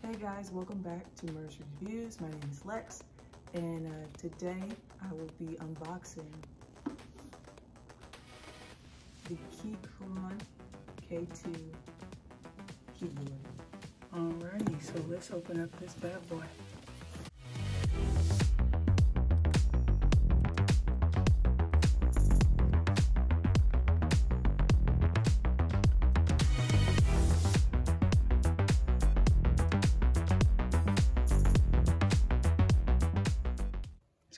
Hey guys, welcome back to Merge Reviews. My name is Lex, and today I will be unboxing the Keychron K2 keyboard. Alrighty, so let's open up this bad boy.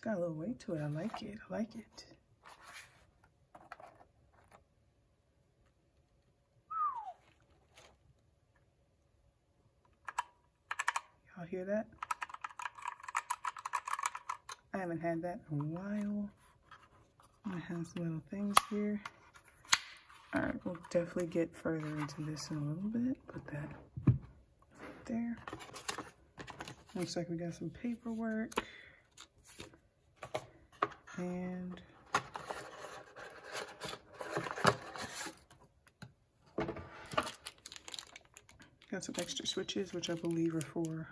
Got a little weight to it. I like it. I like it. Y'all hear that? I haven't had that in a while. I have some little things here. Alright, we'll definitely get further into this in a little bit. Put that right there. Looks like we got some paperwork. And got some extra switches, which I believe are for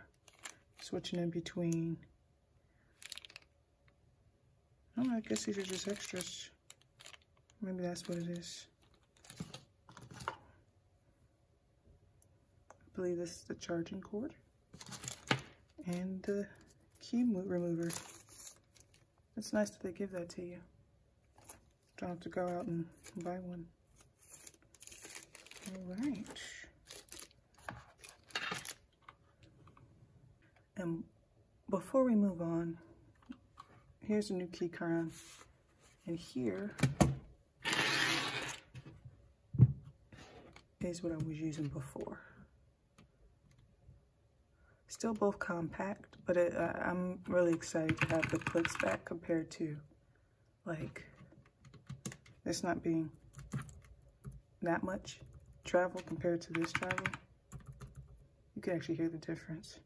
switching in between. Oh, I guess these are just extras. Maybe that's what it is. I believe this is the charging cord and the key remover. It's nice that they give that to you. Don't have to go out and buy one. All right. And before we move on, here's a new Keychron. And here is what I was using before. Still both compact, but I'm really excited to have the clicks back compared to like this not being that much travel compared to this travel. You can actually hear the difference.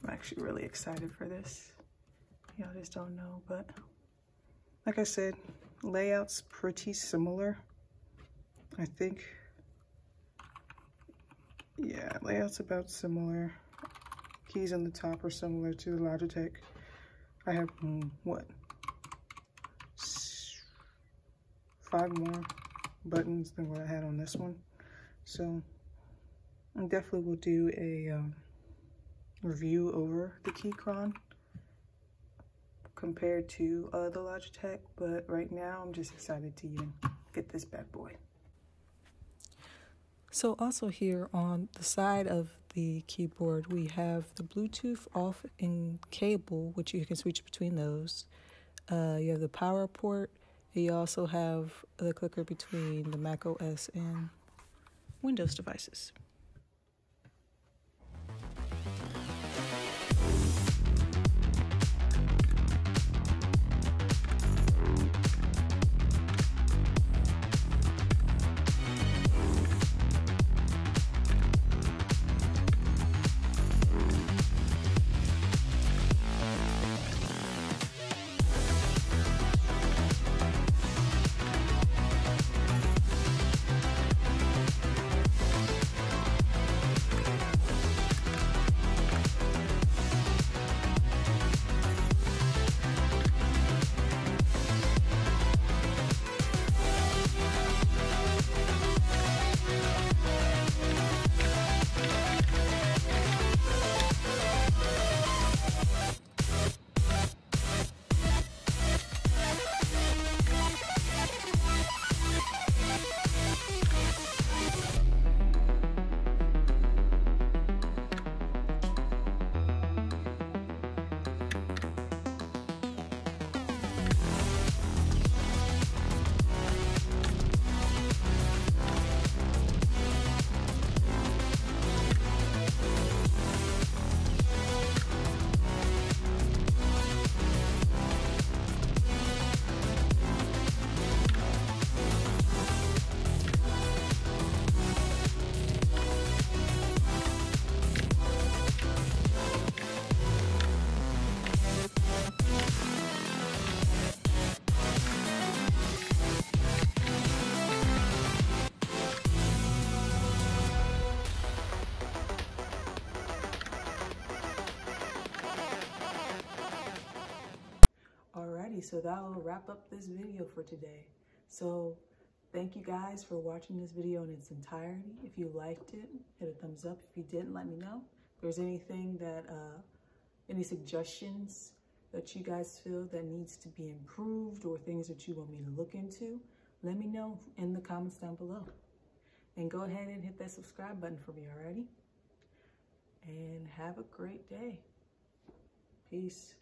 I'm actually really excited for this. Y'all just don't know, but like I said, layout's pretty similar. I think, yeah, layout's about similar. Keys on the top are similar to the Logitech. I have, what, 5 more buttons than what I had on this one. So I definitely will do a review over the Keychron compared to the Logitech. But right now, I'm just excited to even get this bad boy. So also here on the side of the keyboard, we have the Bluetooth off in cable, which you can switch between those. You have the power port. And you also have the clicker between the Mac OS and Windows devices. so that will wrap up this video for today. So thank you guys for watching this video in its entirety. If you liked it, hit a thumbs up. If you didn't, let me know. If there's anything that, any suggestions that you guys feel that needs to be improved or things that you want me to look into, let me know in the comments down below. And go ahead and hit that subscribe button for me already. And have a great day. Peace.